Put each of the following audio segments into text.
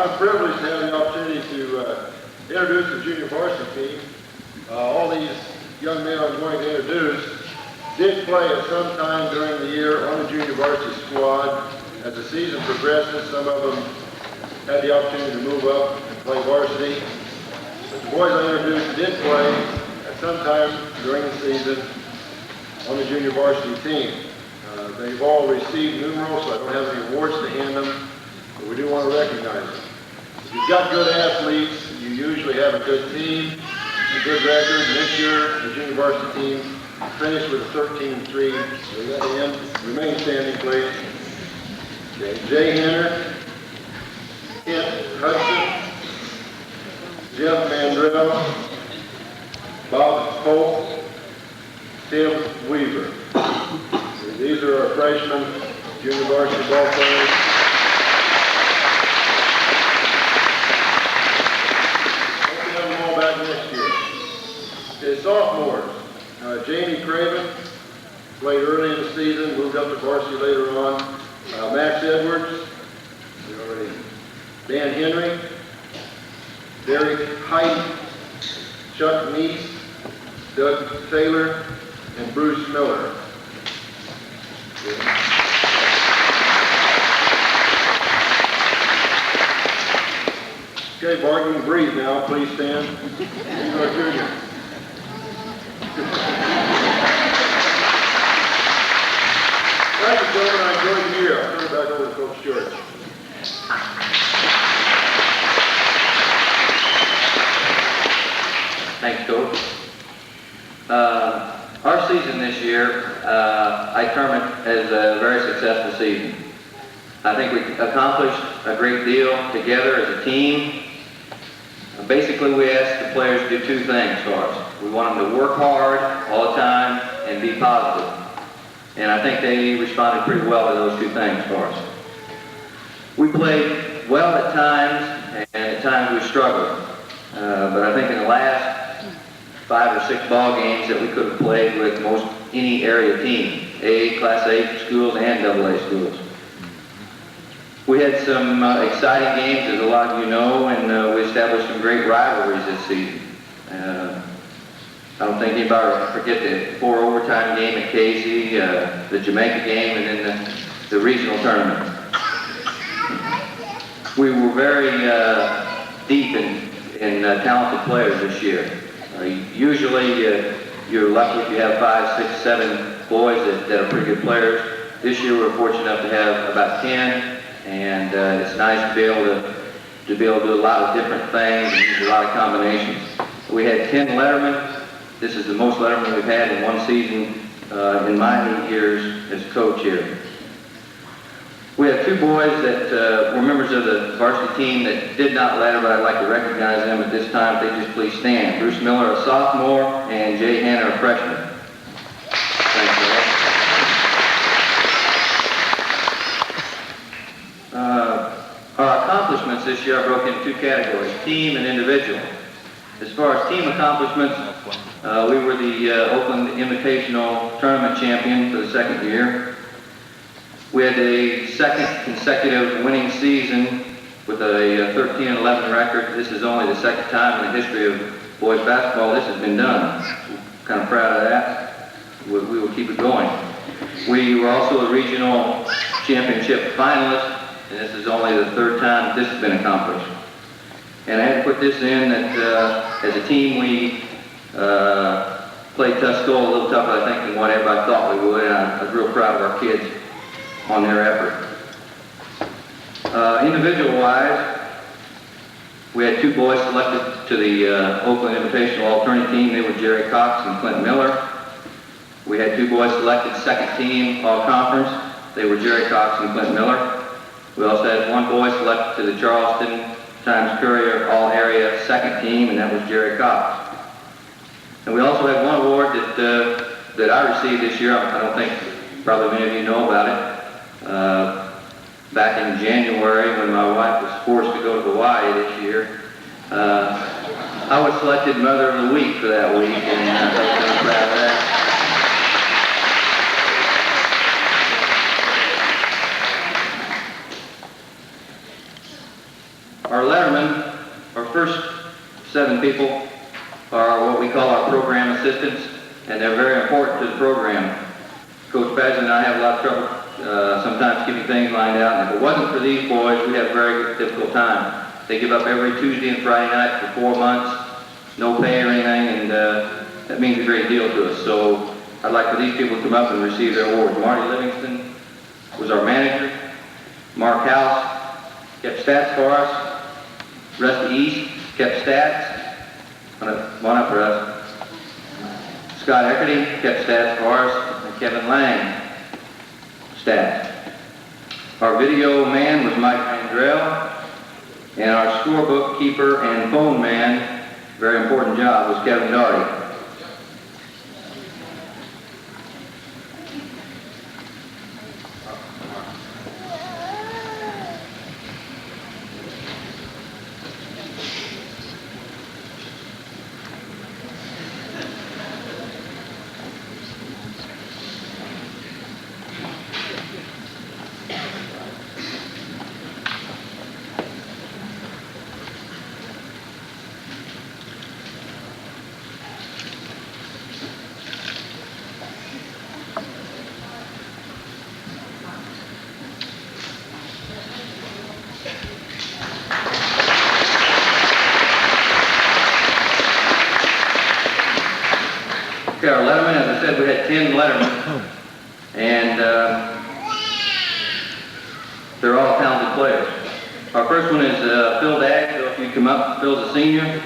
I'm privileged to have the opportunity to introduce the junior varsity team. All these young men I'm going to introduce did play at some time during the year on the junior varsity squad. As the season progresses, some of them had the opportunity to move up and play varsity. But the boys I introduced did play at some time during the season on the junior varsity team. They've all received numerals, so I don't have any awards to hand them, but we do want to recognize them. If you've got good athletes, you usually have a good team, a good record. And this year, the junior varsity team finished with a 13-3. So that end, remain standing, please. Okay, Jay Henner, Kent Hudson, Jeff Mandrell, Bob Polk, Tim Weaver. These are our freshmen, junior varsity ball players. Hope we have them all back next year. Okay, sophomores, Jamie Craven played early in the season, moved up to varsity later on. Max Edwards, Dan Henry, Derek Height, Chuck Neese, Doug Taylor, and Bruce Miller. Okay, Bart, you can breathe now. Please stand. These are juniors. Thank you, gentlemen. I enjoyed the year. I'll turn it back over to Coach George. Thanks, Coach. Our season this year, I term it as a very successful season. I think we accomplished a great deal together as a team. Basically, we asked the players to do two things for us. We want them to work hard all the time and be positive. And I think they responded pretty well to those two things for us. We played well at times, and at times we struggled. But I think in the last 5 or 6 ball games that we could have played with most any area team, Class A schools and AA schools. We had some exciting games, as a lot of you know, and we established some great rivalries this season. I don't think anybody will forget the 4 overtime game at Casey, the Jamaica game, and then the regional tournament. We were very deep in talented players this year. Usually you're lucky if you have 5, 6, 7 boys that are pretty good players. This year we're fortunate enough to have about 10, and it's nice to be able to do a lot of different things and use a lot of combinations. We had 10 lettermen. This is the most lettermen we've had in one season in my 8 years as coach here. We have 2 boys that were members of the varsity team that did not letter, but I'd like to recognize them at this time. If they just please stand. Bruce Miller, a sophomore, and Jay Hanna, a freshman. Thanks, Our accomplishments this year are broken into 2 categories, team and individual. As far as team accomplishments, we were the Oakland Invitational Tournament champion for the 2nd year. We had a 2nd consecutive winning season with a 13-11 record. This is only the 2nd time in the history of boys basketball this has been done. We're kind of proud of that. We will keep it going. We were also a regional championship finalist, and this is only the 3rd time this has been accomplished. And I had to put this in that as a team we played Tuscola a little tougher, I think, than what everybody thought we would, and I was real proud of our kids on their effort. Individual-wise, We had 2 boys selected to the Oakland Invitational Alternate Team. They were Jerry Cox and Clint Miller. We had 2 boys selected second team all conference. They were Jerry Cox and Clint Miller. We also had 1 boy selected to the Charleston Times-Courier all-area second team, and that was Jerry Cox. And we also had 1 award that I received this year. I don't think probably many of you know about it. Back in January, when my wife was forced to go to Hawaii this year, I was selected Mother of the Week for that week, and I was very proud of that. Our lettermen, our first 7 people, are what we call our program assistants, and they're very important to the program. Coach Paz and I have a lot of trouble sometimes keeping things lined out, and if it wasn't for these boys, we'd have a very difficult time. They give up every Tuesday and Friday night for 4 months, no pay or anything, and that means a great deal to us. So I'd like for these people to come up and receive their awards. Marty Livingston was our manager. Mark House kept stats for us. Rusty East kept stats. Come on up, Russ. Scott Eckerty kept stats for us, and Kevin Lang stats. Our video man was Mike Mandrell, and our scorebook keeper and phone man, very important job, was Kevin Doherty. Okay, our lettermen, as I said, we had 10 lettermen, and they're all talented players. Our first one is Phil Dagg. So if you come up, Phil's a senior.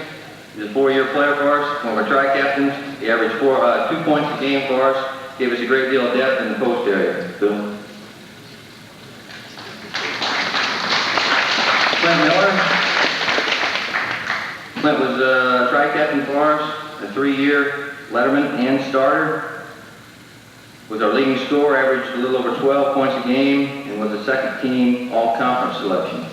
He's a 4-year player for us, one of our tri-captains. He averaged 2 points a game for us, gave us a great deal of depth in the post area. Phil. Clint Miller. Clint was a tri-captain for us, a 3-year letterman and starter. Was our leading scorer, averaged a little over 12 points a game, and was a second team all-conference selection.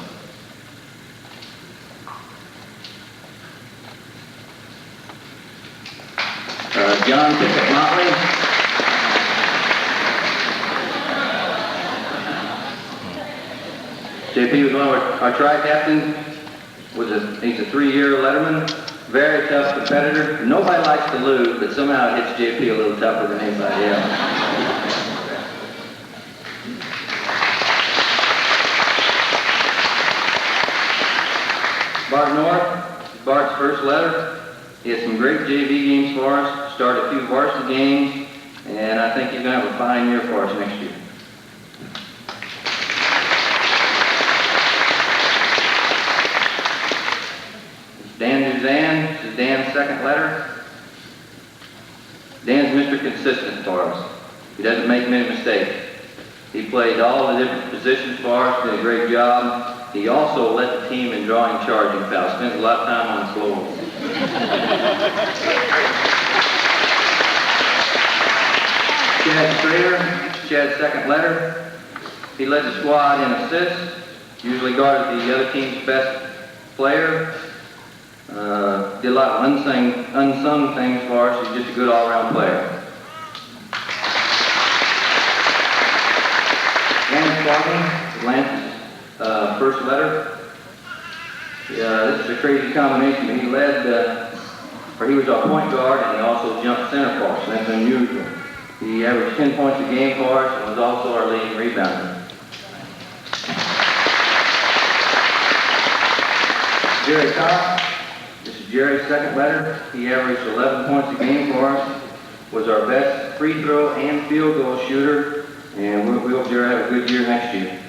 John Pickett Motley. JP was one of our tri-captains. He's a 3-year letterman. Very tough competitor. Nobody likes to lose, but somehow it hits JP a little tougher than anybody else. Bart North, Bart's first letter. He had some great JV games for us, started a few varsity games, and I think he's going to have a fine year for us next year. Dan Duzan, this is Dan's second letter. Dan's Mr. Consistent for us. He doesn't make many mistakes. He played all the different positions for us, did a great job. He also led the team in drawing charging fouls, spent a lot of time on the floor. Chad Strader, Chad's second letter. He led the squad in assists, usually guarded the other team's best player. Did a lot of unsung things for us. He's just a good all-around player. Lance Barton, Lance's first letter. This is a crazy combination. He he was our point guard, and he also jumped center for us. That's unusual. He averaged 10 points a game for us, and was also our leading rebounder. Jerry Cox. This is Jerry's second letter. He averaged 11 points a game for us, was our best free throw and field goal shooter, and we hope Jerry have a good year next year.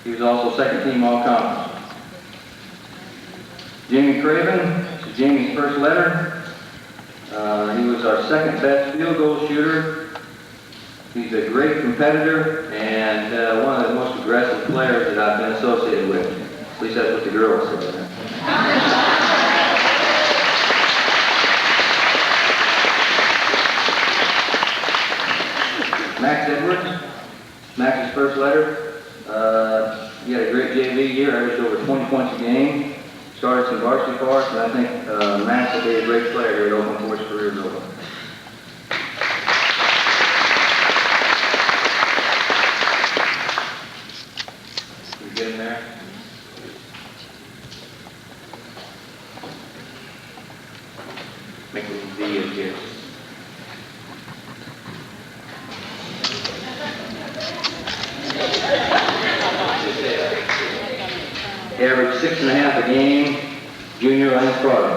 He was also second team all-conference. Jamie Craven, this is Jamie's first letter. He was our second best field goal shooter. He's a great competitor and one of the most aggressive players that I've been associated with. At least that's what the girls say. Max Edwards, Max's first letter. He had a great JV year, averaged over 20 points a game. Started some varsity for us, and I think Max will be a great player here at Oakland before his career is over. Can we get him there? Make a little V here. Average 6.5 a game, junior Lance Carter.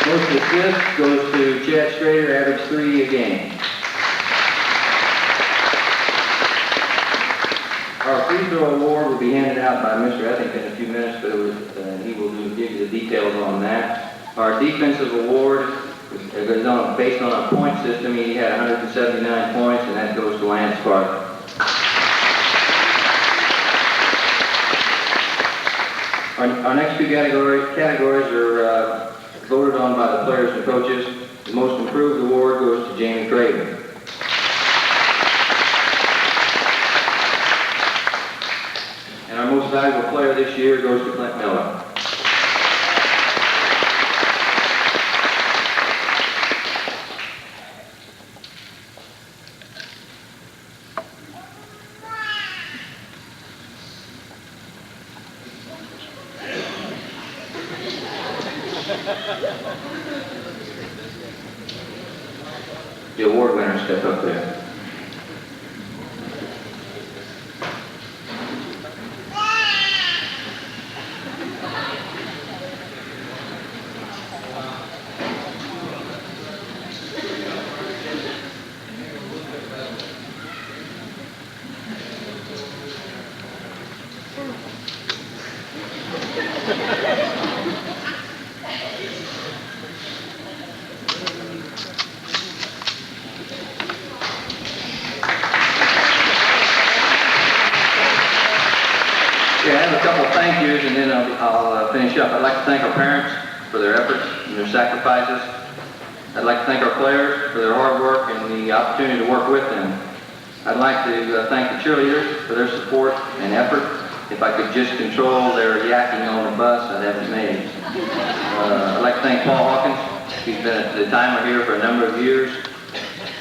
Most assists goes to Chad Strader, average 3 a game. Our free throw award will be handed out by Mr. Ethington in a few minutes, but he will give you the details on that. Our defensive award is based on a point system. He had 179 points, and that goes to Lance Carter. Our next two categories are voted on by the players and coaches. The most improved award goes to Jamie Craven. And our most valuable player this year goes to Clint Miller. The award winner step up there. I have a couple of thank yous, and then I'll finish up. I'd like to thank our parents for their efforts and their sacrifices. I'd like to thank our players for their hard work and the opportunity to work with them. I'd like to thank the cheerleaders for their support and effort. If I could just control their yakking on the bus, I'd have it made. I'd like to thank Paul Hawkins. He's been the timer here for a number of years.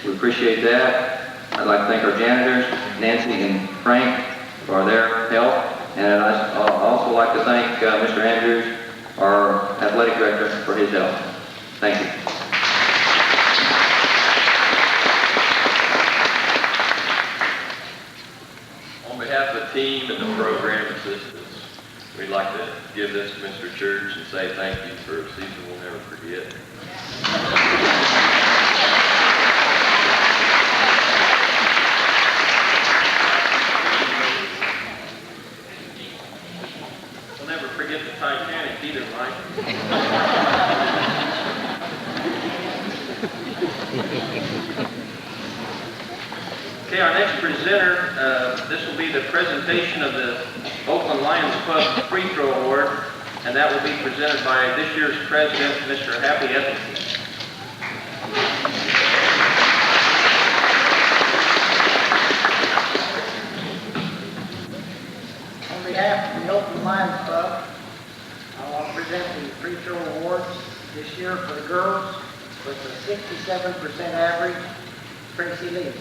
We appreciate that. I'd like to thank our janitors, Nancy and Frank, for their help. And I'd also like to thank Mr. Andrews, our athletic director, for his help. Thank you. On behalf of the team and the program assistants, we'd like to give this to Mr. Church and say thank you for a season we'll never forget. Forget the Titanic either, Mike. Okay, our next presenter, this will be the presentation of the Oakland Lions Club Free Throw Award, and that will be presented by this year's president, Mr. Happy Ethington. On behalf of the Oakland Lions Club, I want to present the free throw awards this year for the girls with a 67% average, Tracy Lee.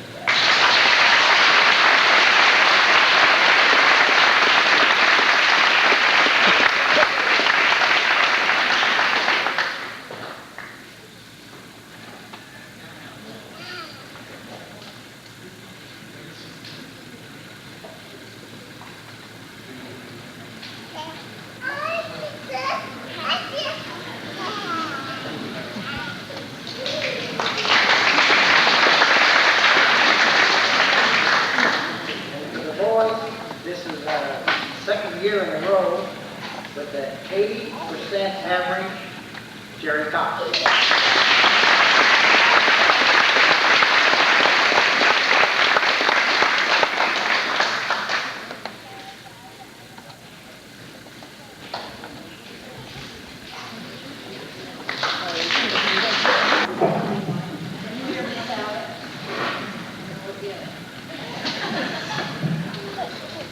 80% average, Jerry Cox.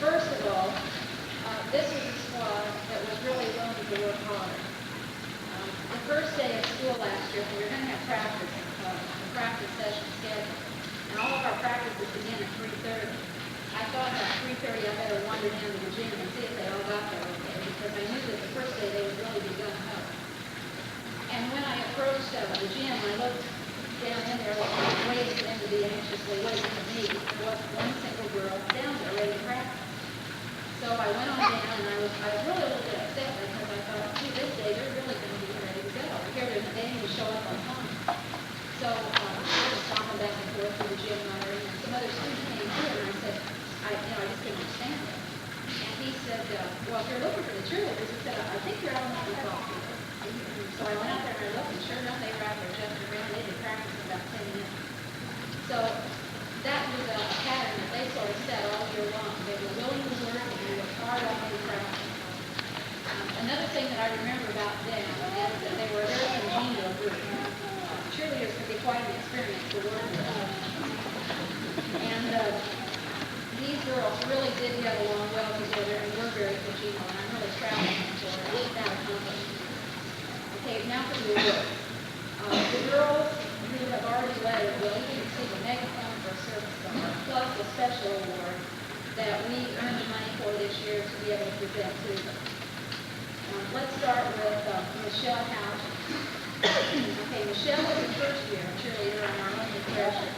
First of all, this was a squad that was really willing to work hard. The first day of school last year, we were going to have practice, a practice session scheduled, and all of our practices began at 3:30. I thought at 3:30 I better wander down to the gym and see if they all got there okay, because I knew that the first day they would really be gung-ho. And when I approached the gym, I looked down in there, waiting for them to be anxiously waiting for me. There wasn't one single girl down there ready to practice. So I went on down, and I was really a little bit upset because I thought, gee, this day they're really going to be ready to go. Here they're beginning to show up on time. So I was talking back and forth to the gym owner, and some other students came here, and I said, I just couldn't understand it. And he said, well, if you're looking for the cheerleaders, he said, I think you're out on the football field. So I went out there and I looked, and sure enough, they were out there just around. They did practice in about 10 minutes. So that was a pattern that they sort of set all year long. They were willing to work and they worked hard on their practice. Another thing that I remember about them is that they were a very congenial group. Cheerleaders can be quite an experience to work with. And these girls really did get along well together and were very congenial, and I'm really proud of them for that accomplishment. Okay, now for the awards. The girls who have already led will each receive a megaphone for a service star, plus a special award that we earned the money for this year to be able to present to them. Let's start with Michelle House. Okay, Michelle was the first year cheerleader on our own freshman.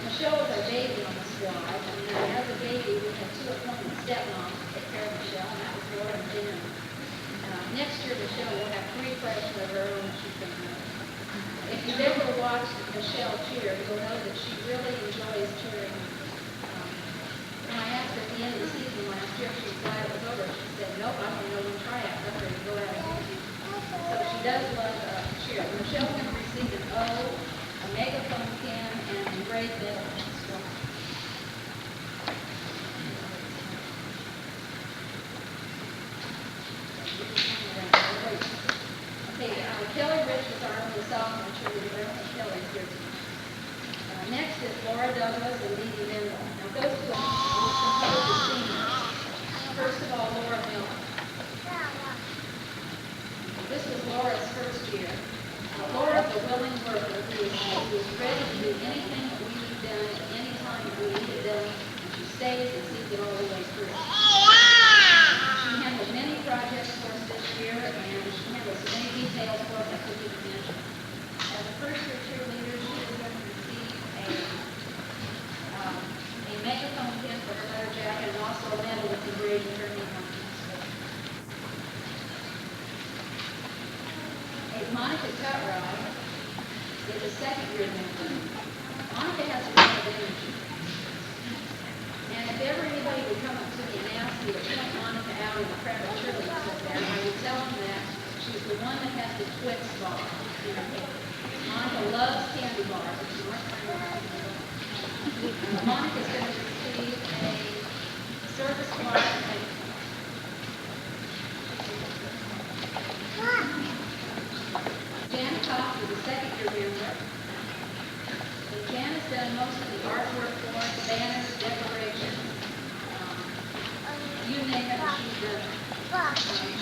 Michelle was our baby on the squad, and as a baby we had 2 appointed stepmoms to take care of Michelle, and that was Laura and Jen. Next year Michelle will have 3 freshmen of her own that she's going to know. If you've ever watched Michelle cheer, you'll know that she really enjoys cheering. When I asked her at the end of the season last year if she was glad it was over, she said, nope, I'm going to know when tryouts are ready to go out again. So she does love cheer. Michelle's going to receive an O, a megaphone pin, and an engraved medal. Okay, Kelly Rich was our only sophomore cheerleader. I don't think Kelly's here tonight. Next is Laura Douglas and Dee Dee Mendel. Now those two are composed of seniors. First of all, Laura Miller. This was Laura's first year. Laura's a willing worker who is ready to do anything that we need done at any time that we need it done, and she stays and sees it all the way through. She handled many projects for us this year, and she handled so many details for us I couldn't even mention. As a first-year cheerleader, she is going to receive a megaphone pin for her letter jacket and also a medal with the grade in her name on it. Monica Cutrod is a second-year member. Monica has a lot of energy. And if ever anybody would come up to me and ask me to point Monica out in the crowd of cheerleaders up there, I would tell them that she's the one that has the Twix bar in her hand. Monica loves candy bars. It's not Monica's going to receive a service bar and Jan Cox is a second-year member. And Jan has done most of the artwork for us, banners, decorations. You name it, she's done it.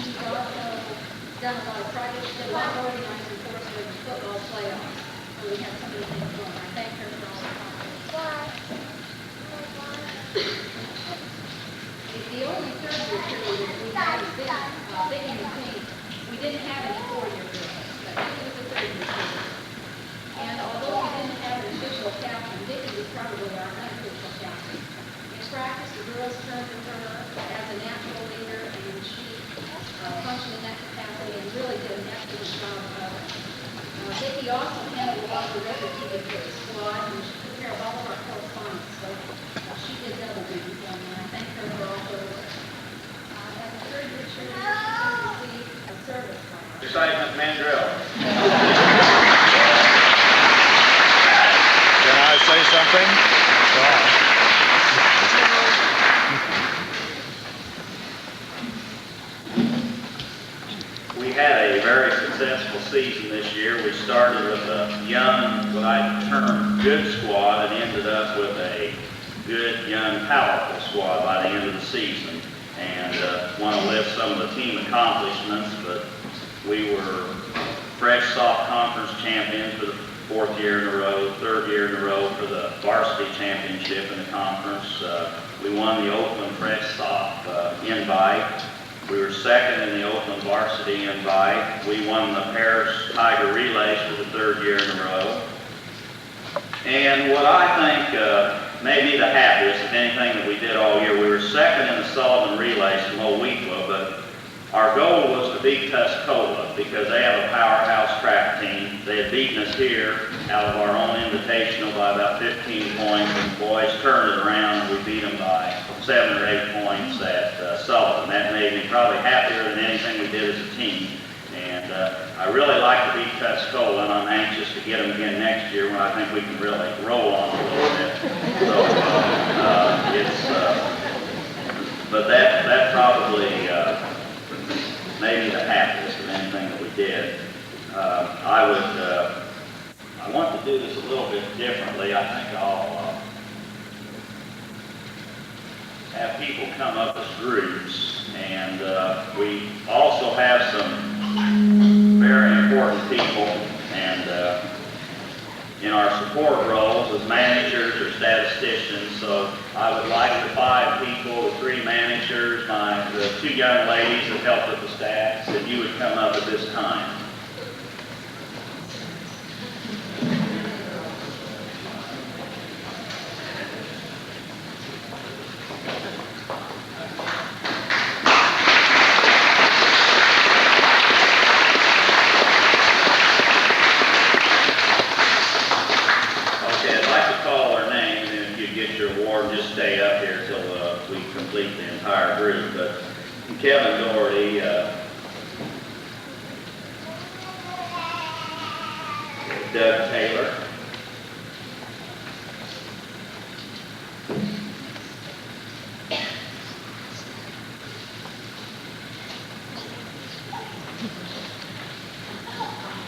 She's also done a lot of projects. She did a lot of organizing for us with the football playoffs. So we have some of the things going. I thank her for all the projects. The only third-year cheerleader we had is Vicki McQueen. We didn't have any 4-year girls. Vicki was a third-year cheerleader. And although we didn't have an official captain, Vicki was probably our unofficial captain. In practice, the girls turned to her as a natural leader, and she functioned in that capacity and really did an excellent job of it. Vicki also handled a lot of the record keeping for the squad, and she took care of all of our correspondence. So she did double duty for me, and I thank her for all her work. teachers to receive a service card. Excitement Mandrell. Can I say something? We had a very successful season this year. We started with a young, what I term good squad, and ended up with a good, young, powerful squad by the end of the season. And want to list some of the team accomplishments, but we were fresh soft conference champions for the 4th year in a row, 3rd year in a row for the varsity championship in the conference. We won the Oakland fresh soft invite. We were 2nd in the Oakland varsity invite. We won the Paris Tiger Relays for the 3rd year in a row. And what I think made me the happiest of anything that we did all year, we were 2nd in the Sullivan Relays from Oakland, but our goal was to beat Tuscola because they have a powerhouse track team. They had beaten us here out of our own invitational by about 15 points, and the boys turned it around and we beat them by 7 or 8 points at Sullivan. That made me probably happier than anything we did as a team. And I really like to beat Tuscola, and I'm anxious to get them again next year when I think we can really roll on them a little bit. So but that probably made me the happiest of anything that we did. I want to do this a little bit differently. I think I'll have people come up as groups, and we also have some very important people, and in our support roles as managers or statisticians. So I would like the 5 people, the 3 managers, the 2 young ladies that help with the stats, that you would come up at this time. Stay up here till we complete the entire group. But Kevin Doherty, Doug Taylor,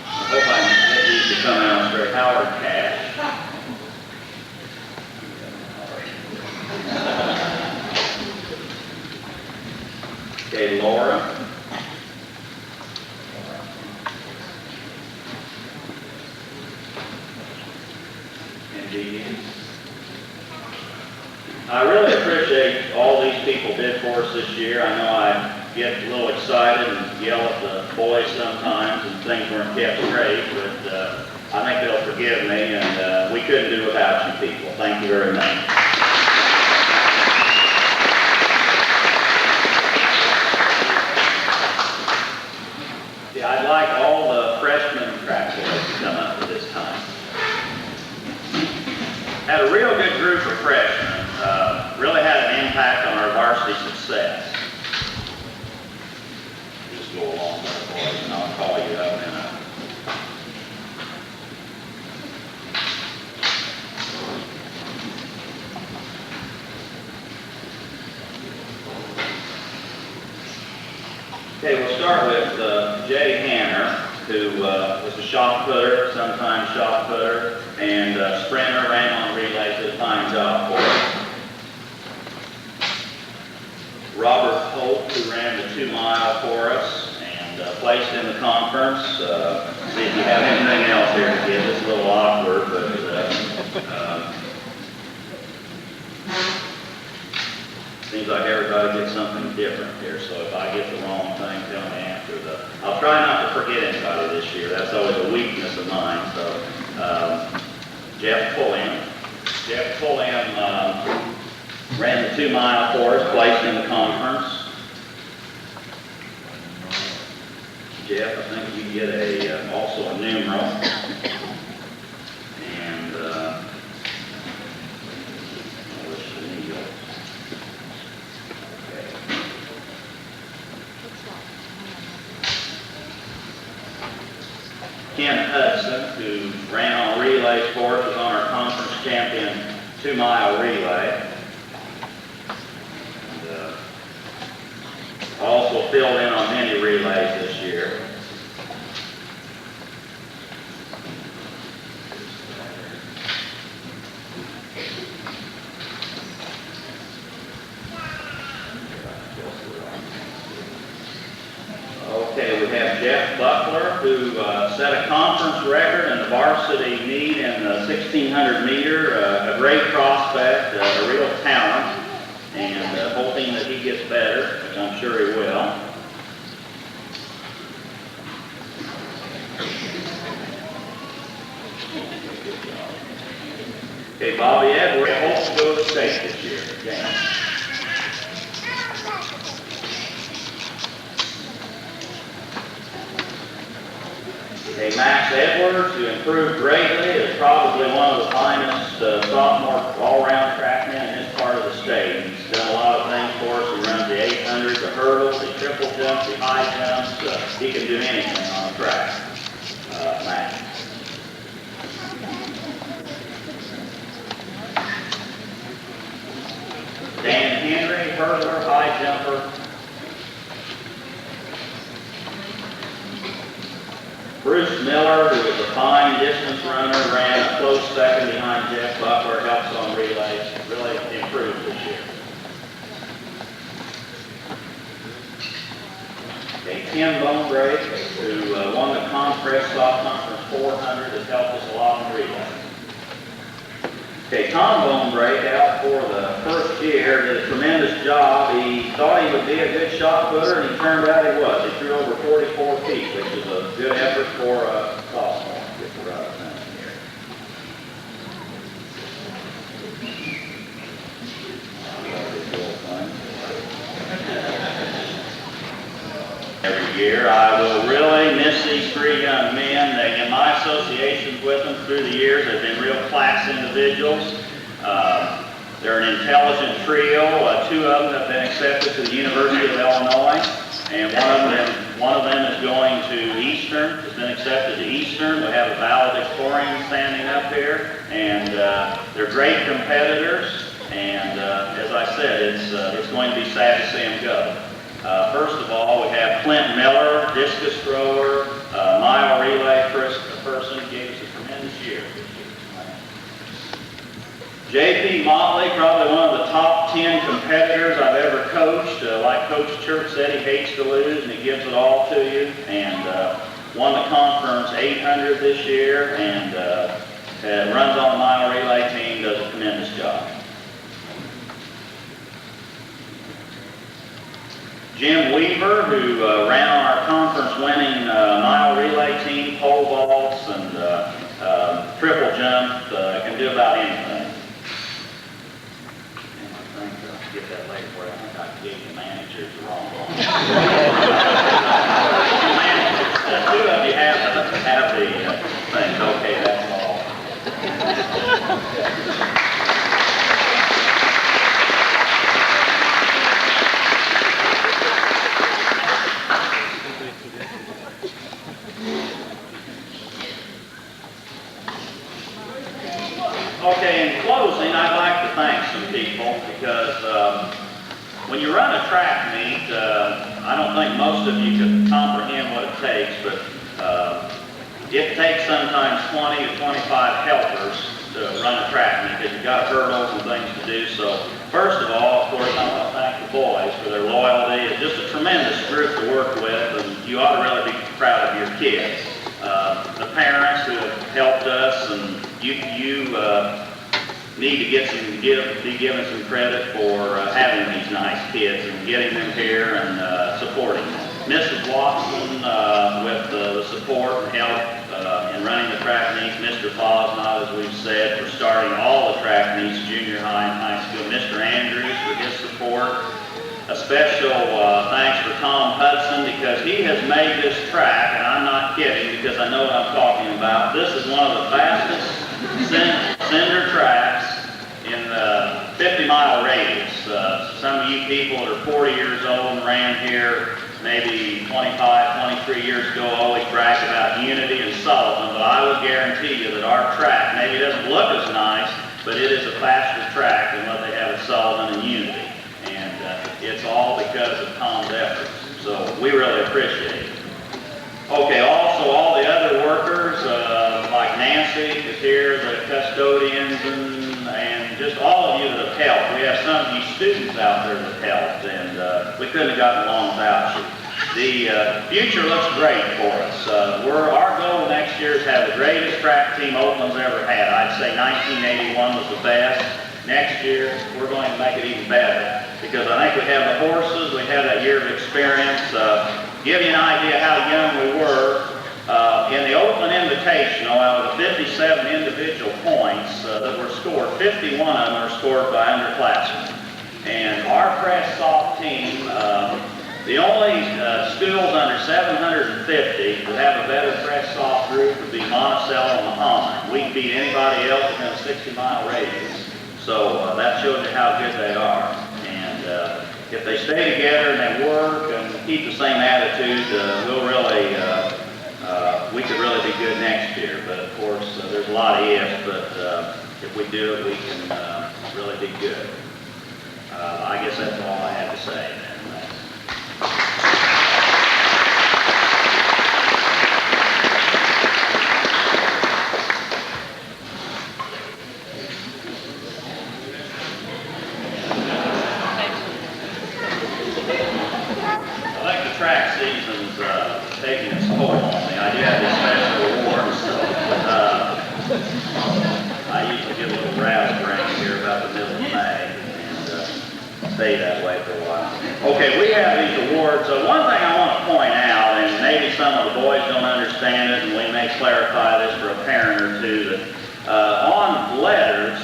I hope I can get these to come out straight. Howard Cash. Okay, Laura. And Dee Dee. I really appreciate all these people did for us this year. I know I get a little excited and yell at the boys sometimes and things weren't kept straight, but I think they'll forgive me, and we couldn't do without you people. Thank you very much. I'd like all the freshmen track boys to come up at this time. Had a real good group of freshmen. Really had an impact on our varsity success. Just go along with it, boys, and I'll call you up in a... Okay, we'll start with Jay Hanner, who was a shot putter, sometimes shot putter, and sprinter, ran on relays, did a fine job for us. Robert Holt, who ran the 2-mile for us and placed in the conference. See if you have anything else here to give. It's a little awkward, but seems like everybody gets something different here, so if I get the wrong thing, tell me after. I'll try not to forget anybody this year. That's always a weakness of mine. So, Jeff Pulliam. Jeff Pulliam ran the 2-mile for us, placed in the conference. Jeff, I think you get also a numeral. And Ken Hudson, who ran on relays for us, was on our conference champion 2-mile relay. And, also filled in on many relays this year. Okay, we have Jeff Buckler, who set a conference record in the varsity meet in the 1600 meter, a great prospect, a real talent, and hoping that he gets better, which I'm sure he will. Okay, Bobby Edwards hopes to go to state this year. Okay. Okay, Max Edwards, who improved greatly, is probably one of the finest sophomore all-around trackmen in his part of the state. He's done a lot of things for us. He runs the 800, the hurdles, the triple jumps, the high jumps. He can do anything on the track, Max. Dan Henry, hurdler, high jumper. Bruce Miller, who is a fine distance runner, ran a close second behind Jeff Buckler, helps on relays, really improved this year. Okay, Tim Bonebrake, who won the Conference Soft Conference 400, has helped us a lot on relays. Okay, Tom Bonebrake, out for the first year, did a tremendous job. He thought he would be a good shot putter, and he turned out he was. He threw over 44 feet, which is a good effort for a sophomore. Get the right thing here. Every year, I will really miss these three young men. In my associations with them through the years, they've been real class individuals. They're an intelligent trio. Two of them have been accepted to the University of Illinois, and one of them is going to Eastern. Has been accepted to Eastern. We have a valedictorian standing up here, and they're great competitors. And as I said, it's going to be sad to see them go. First of all, we have Clint Miller, discus thrower, mile relay person, gave us a tremendous year. J.P. Motley, probably one of the top 10 competitors I've ever coached. Like Coach Church said, he hates to lose and he gives it all to you. And won the conference 800 this year and runs on the mile relay team, does a tremendous job. Jim Weaver, who ran on our conference-winning mile relay team, pole vaults and triple jump, can do about anything. And I think I'll get that later for you. I think I gave the managers the wrong one. Two of you have the things. Okay, that's all. Okay, in closing, I'd like to thank some people because when you run a track meet, I don't think most of you can comprehend what it takes, but it takes sometimes 20 to 25 helpers to run a track meet because you've got hurdles and things to do. So first of all, of course, I want to thank the boys for their loyalty. It's just a tremendous group to work with, and you ought to really be proud of your kids. The parents who have helped us, and you need to be given some credit for having these nice kids and getting them here and supporting them. Mrs. Watson with the support and help in running the track meets. Mr. Fosnot, as we've said, for starting all the track meets, junior high and high school. Mr. Andrews for his support. A special thanks for Tom Hudson because he has made this track, and I'm not kidding because I know what I'm talking about. This is one of the fastest cinder tracks in the 50-mile radius. Some of you people that are 40 years old and ran here maybe 25, 23 years ago always brag about Unity and Sullivan, but I will guarantee you that our track, maybe it doesn't look as nice, but it is a faster track than what they have at Sullivan and Unity. And it's all because of Tom's efforts. So we really appreciate it. Okay, also all the other workers, like Nancy is here, the custodians, and just all of you that have helped. We have some of you students out there that helped, and we couldn't have gotten along without you. The future looks great for us. Our goal next year is to have the greatest track team Oakland's ever had. I'd say 1981 was the best. Next year, we're going to make it even better, because I think we have the horses, we have that year of experience. Give you an idea how young we were, in the Oakland Invitational, out of the 57 individual points that were scored, 51 of them were scored by underclassmen. And our press soft team, the only schools under 750 that have a better press soft group would be Monticello and Muhammad. We can beat anybody else within a 60-mile radius. So that shows you how good they are. And if they stay together and they work and keep the same attitude, we could really be good next year. But of course, there's a lot of ifs, but if we do it, we can really be good. I guess that's all I have to say. Track season's taking its toll on me. I do have these special awards, so I usually get a little raspberry here about the middle of May and stay that way for a while. Okay, we have these awards. One thing I want to point out, and maybe some of the boys don't understand it, and we may clarify this for a parent or two, that on letters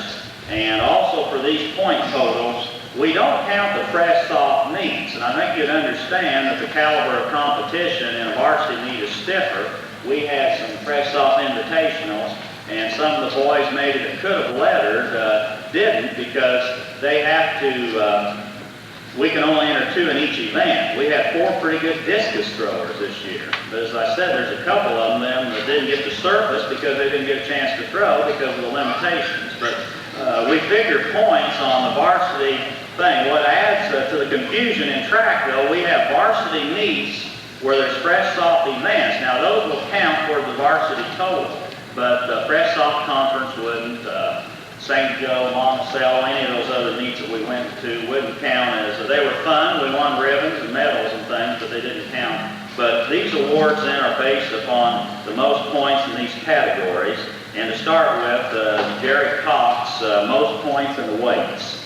and also for these point totals, we don't count the press soft meets, and I think you'd understand that the caliber of competition in a varsity meet is stiffer. We had some press soft invitationals, and some of the boys maybe that could have lettered didn't, because they have to, we can only enter 2 in each event. We had 4 pretty good discus throwers this year. But as I said, there's a couple of them that didn't get to surface because they didn't get a chance to throw because of the limitations. But we figure points on the varsity thing. What adds to the confusion in track, though, we have varsity meets where there's press soft events. Now, those will count toward the varsity total, but the press soft conference wouldn't. St. Joe, Monticello, any of those other meets that we went to wouldn't count as, they were fun. We won ribbons and medals and things, but they didn't count. But these awards then are based upon the most points in these categories. And to start with, Jerry Cox, most points in the weights.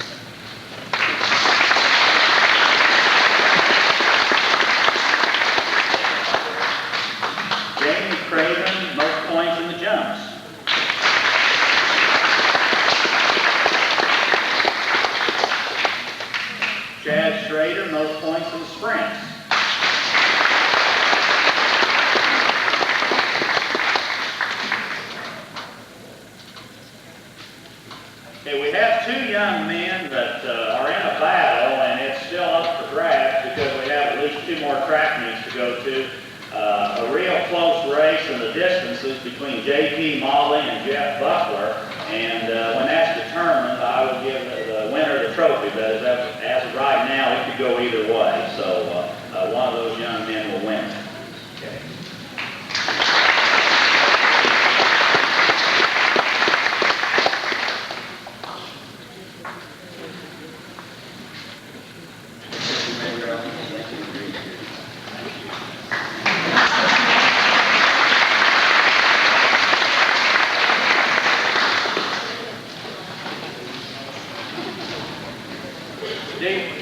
Jamie Craven, most points in the jumps. Chad Schrader, most points in the sprints. Okay, we have 2 young men that are in a battle, and it's still up for grabs because we have at least 2 more track meets to go to. A real close race in the distances between J.P. Molly and Jeff Buckler, and when that's determined, I will give the winner the trophy. But as of right now, it could go either way, so one of those young men will win. Okay.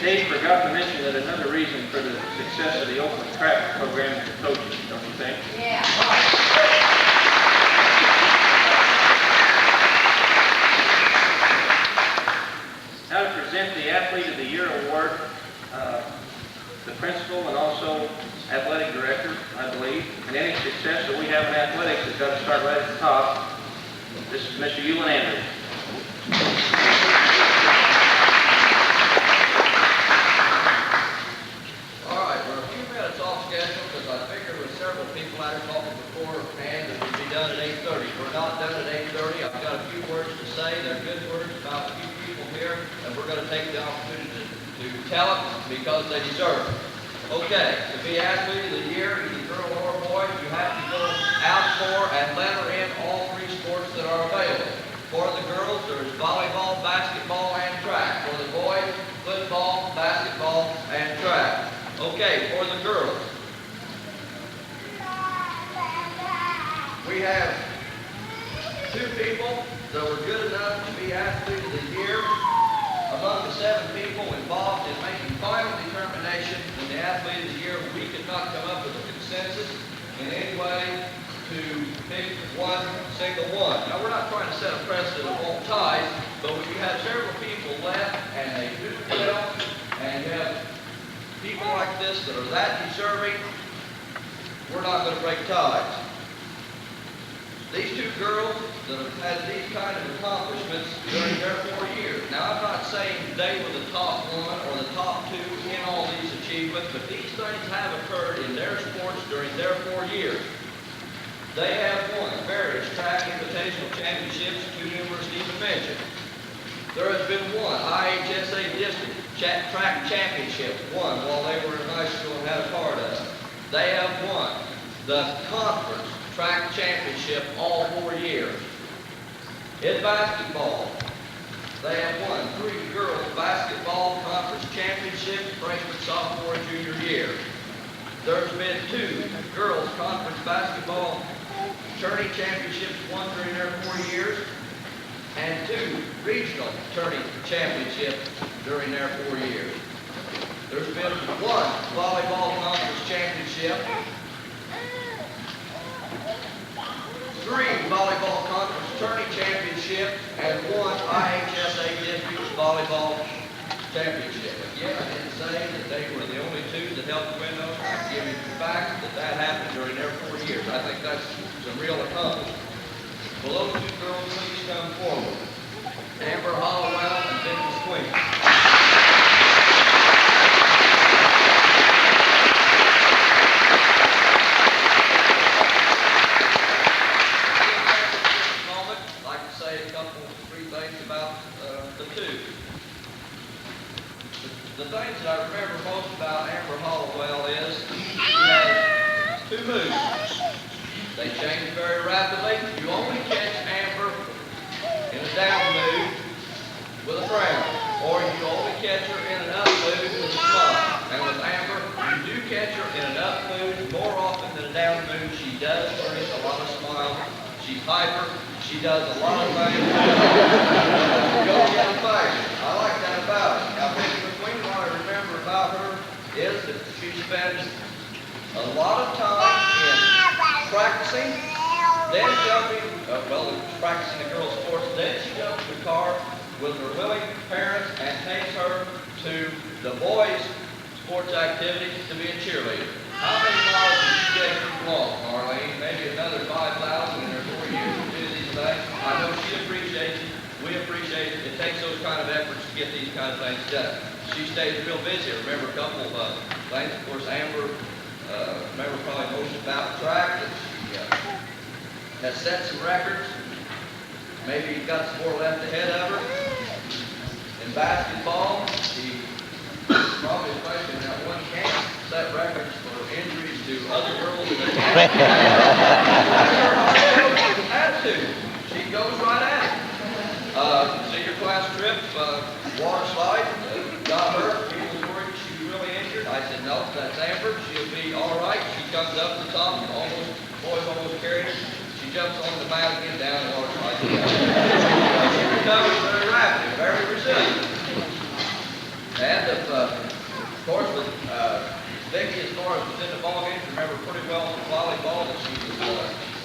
Dave forgot to mention that another reason for the success of the Oakland track program is the coaches, don't you think? Yeah. Now to present the Athlete of the Year award, the principal and also athletic director, I believe. And any success that we have in athletics has got to start right at the top. This is Mr. Ewan Andrews. All right, we're a few minutes off schedule because I figured with several people out here talking before, not done at 8:30. I've got a few words to say. They're good words about a few people here, and we're going to take the opportunity to tell it because they deserve it. Okay, to be athlete of the year, either girl or boy, you have to go out for and letter in all 3 sports that are available. For the girls, there's volleyball, basketball, and track. For the boys, football, basketball, and track. Okay, for the girls, we have 2 people that were good enough to be athlete of the year. Among the 7 people involved in making final determination in the athlete of the year, we could not come up with a consensus in any way to pick one single one. Now, we're not trying to set a precedent of all ties, but when you have several people left and they do well, and you have people like this that are that deserving, we're not going to break ties. These 2 girls that have had these kind of accomplishments during their 4 years. Now, I'm not saying they were the top 1 or the top 2 in all these achievements, but these things have occurred in their sports during their 4 years. They have won various track invitational championships, too numerous to even mention. There has been one IHSA district track championship won while they were in high school and had a part of it. They have won the conference track championship all 4 years. In basketball, they have won 3 girls basketball conference championships, freshman, sophomore, and junior year. There's been 2 girls conference basketball tourney championships won during their 4 years, and 2 regional tourney championships during their 4 years. There's been 1 volleyball conference championship, 3 volleyball conference tourney championships, and 1 IHSA district volleyball championship. Again, I didn't say that they were the only 2 that helped win those. I'm giving the fact that that happened during their 4 years. I think that's some real accomplishment. Will those 2 girls please come forward? Amber Hollowell and Vicky Swing. I'd like to say a couple, 3 things about the 2. The things that I remember most about Amber Hollowell is she has 2 moves. They change very rapidly. You only catch Amber in a down mood with a frown, or you only catch her in an up mood with a smile. And with Amber, you do catch her in an up mood more often than a down mood. She does bring a lot of smiles. She's hyper. She does a lot of things. Go get fashion. I like that about her. Now, Vicky McQueen, what I remember about her is that she spends a lot of time in practicing, then jumping, practicing the girls' sports, then she jumps in the car with her willing parents and takes her to the boys' sports activities to be a cheerleader. How many miles did you get from long, Marlene? Maybe another 5,000 in her 4 years to do these things. I know she appreciates it. We appreciate it. It takes those kind of efforts to get these kind of things done. She stays real busy. I remember a couple of things. Of course, Amber, remember probably most about track that she has set some records. Maybe got some more left ahead of her. In basketball, she probably, especially in that one camp, set records for injuries to other girls in the camp. Attitude. She goes right at it. Senior class trip, water slide, got hurt. He was worried she was really injured. I said, no, that's Amber. She'll be all right. She comes up to the top, and boys almost carried her. She jumps on the mat and gets down the water slide. She recovers very rapidly, very resilient. And of course, with Vicky, as far as was in the ball game, remember pretty well in volleyball that she was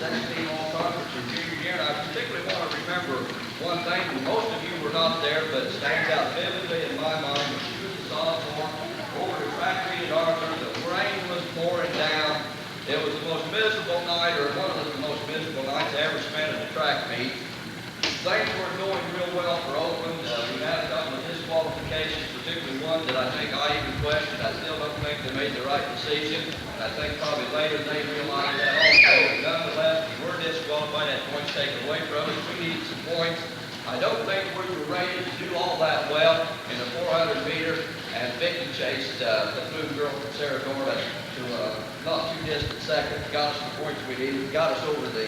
second team all-conference her junior year. And I particularly want to remember one thing. Most of you were not there, but it stands out vividly in my mind. When she was a sophomore, over the track meet at Arthur, the rain was pouring down. It was the most miserable night, or one of the most miserable nights I ever spent at a track meet. Things were going real well for Oakland. We had a couple of disqualifications, particularly one that I think I even questioned. I still don't think they made the right decision. And I think probably later they realized that also. Nonetheless, we were disqualified, had points taken away. points. I don't think we were rated to do all that well in the 400 meter, and Vicky chased the blue girl from Sarah Nora to not too distant second, got us the points we needed, got us over the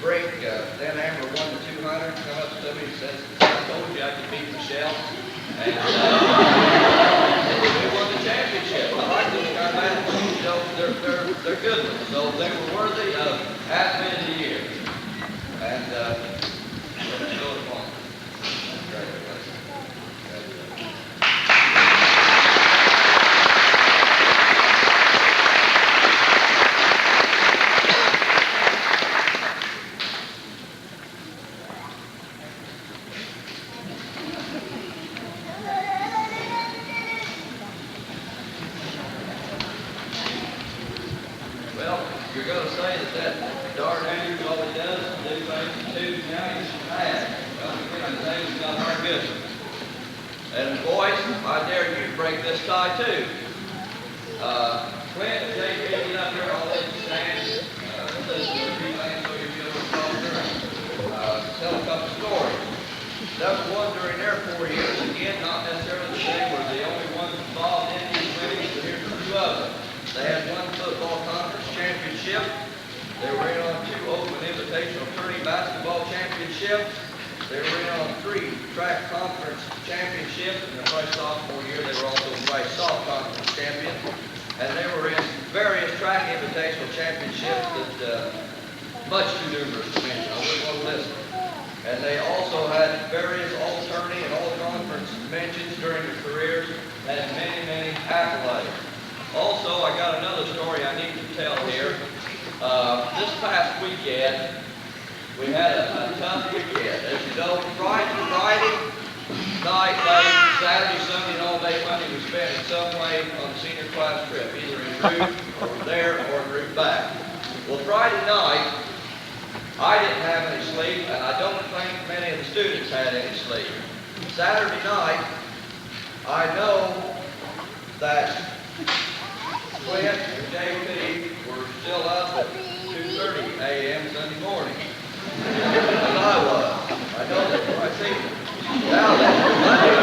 break. Then Amber won the 200, come up to me and says, I told you I could beat Michelle. And we won the championship. I like those kind of athletes, you know, they're good ones. So they were worthy of athlete of the year. And let's go to one. Well, you're going to say that darn Andrew, all he does is do things too, now he's mad. Well, again, I say he's not our good. And boys, I dare you to break this tie too. Clint and JP, get up here, I'll let you stand. Listen to the replay so you'll be able to talk to tell a couple stories. That was one during their 4 years. Again, not necessarily the same, we're the only ones involved in these winnings, but here's two of them. They had one football conference championship. They were in on 2 Oakland Invitational Tourney basketball championships. They were in on 3 track conference championships. In their first sophomore year, they were also Rice soft conference champions. And they were in various track invitational championships that much too numerous to mention. I wouldn't want to listen. And they also had various all-tourney and all-conference mentions during their careers and many, many accolades. Also, I got another story I need to tell here. This past weekend, we had a tough weekend. As you know, Friday night, Saturday, Sunday, and all day Monday, we spent in some way on the senior class trip, either en route or there or en route back. Well, Friday night, I didn't have any sleep, and I don't think many of the students had any sleep. Saturday night, I know that Clint and JP were still up at 2:30 a.m. Sunday morning. And I was. I know that. I see. Now, Monday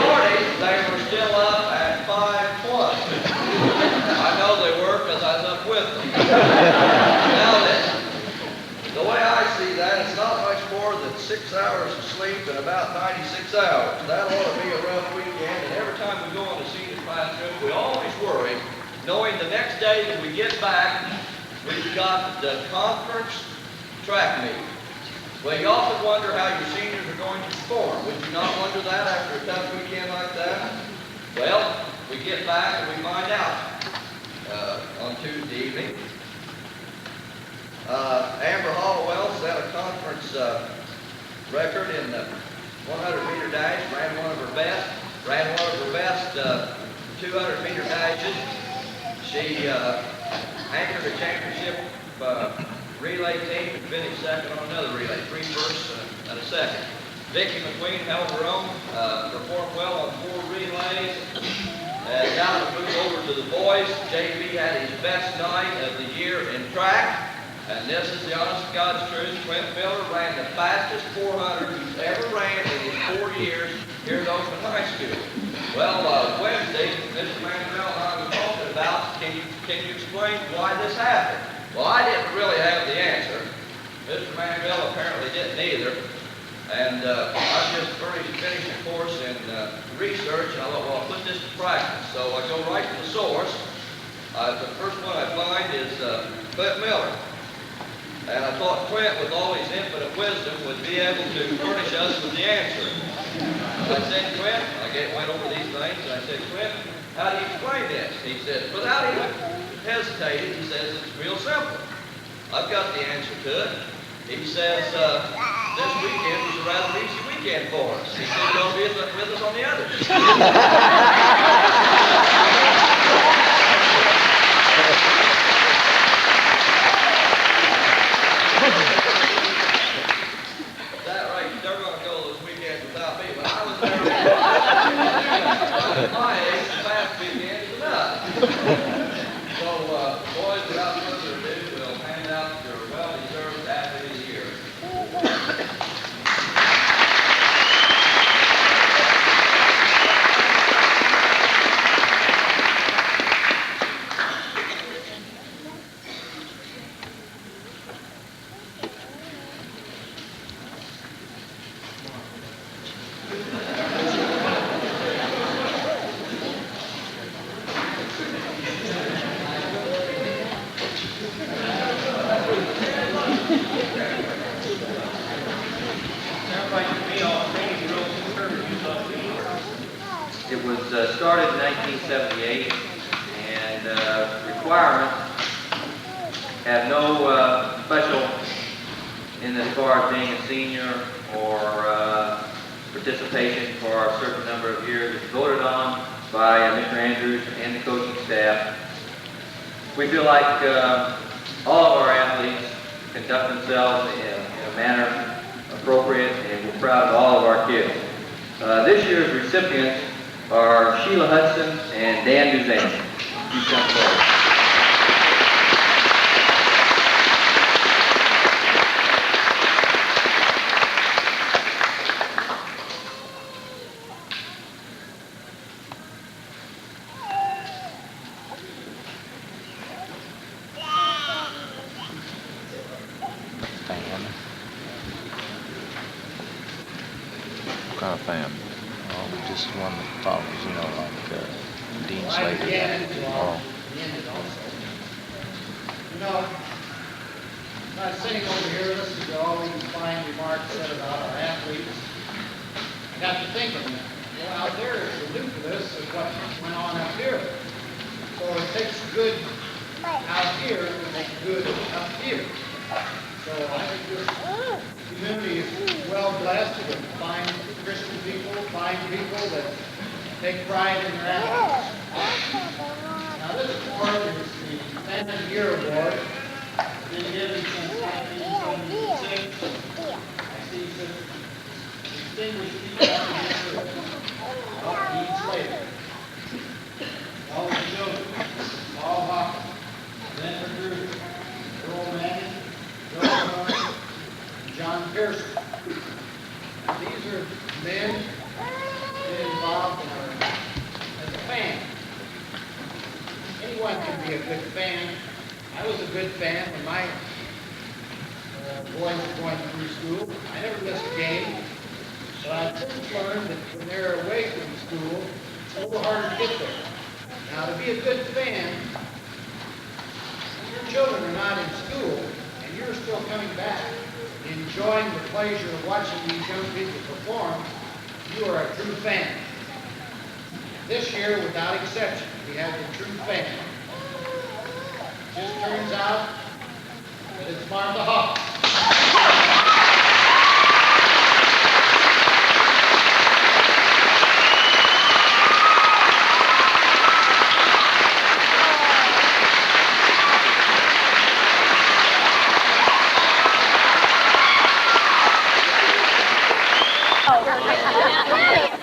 morning, they were still up at 5:20. I know they were because I was up with them. Now then, the way I see that, it's not much more than 6 hours of sleep and about 96 hours. That ought to be a rough weekend, and every time we go on a senior class trip, we always worry, knowing the next day when we get back, we've got the conference track meet. Well, you often wonder how your seniors are going to perform. Would you not wonder that after a tough weekend like that? Well, we get back and we find out on Tuesday evening. Amber Hollowell set a conference record in the 100-meter dash, ran one of her best 200-meter dashes. She anchored a championship relay team and finished second on another relay, 3 firsts and a second. Vicki McQueen held her own, performed well on 4 relays. And now to move over to the boys, JP had his best night of the year in track. And this is the honest to God's truth. Clint Miller ran the fastest 400 he's ever ran in his 4 years here at Oakland High School. Well, Wednesday, Mr. Mandrell and I were talking about, can you explain why this happened? Well, I didn't really have the answer. Mr. Mandrell apparently didn't either. And I just finished a course in research, and I thought, well, I'll put this to practice. So I go right to the source. The first one I find is Clint Miller. And I thought Clint, with all his infinite wisdom, would be able to furnish us with the answer. I said, Clint, went over these things, and I said, Clint, how do you explain this? He said, without even hesitating, he says, it's real simple. I've got the answer to it. He says, this weekend was a rather easy weekend for us. He said, you'll be with us on the others. That right, they're going to go those weekends without me. When I was there, my age, the fast weekend is enough. So, boys, without further ado, we'll hand out your well-deserved athlete of the year. was started in 1978, and requirements have no special in as far as being a senior or participation for a certain number of years. It's voted on by Mr. Andrews and the coaching staff. We feel like all of our athletes conduct themselves in a manner appropriate, and we're proud of all of our kids. This year's recipients are Sheila Hudson and Dan Duzane. You come forward. Fan. What kind of fan? Oh, just one that follows, you know, like Dean Slater. Oh. You know, I was sitting over here listening to all these fine remarks said about our athletes. I got to thinking, well, out there is the nucleus of what went on up here. So it takes good out here to make good up here. So I think this community is well blessed with fine Christian people, fine people that take pride in their athletes. Now this award is the Fan of the Year Award. Been given since 1976. I see some distinguished people out here about Dean Slater. All the children, Paul Hawkins, Ben Magruder, Earl Manning, Joe Murray, and John Pearson. Now, these are men been involved as a fan. Anyone can be a good fan. I was a good fan when my boys were going through school. I never missed a game. But I've since learned that when they're away from school, it's a little harder to get there. Now, to be a good fan, your children are not in school, and you're still coming back, enjoying the pleasure of watching these young people perform, you are a true fan. This year, without exception, we have the true fan. Just turns out that it's Martha Hawkins. Oh,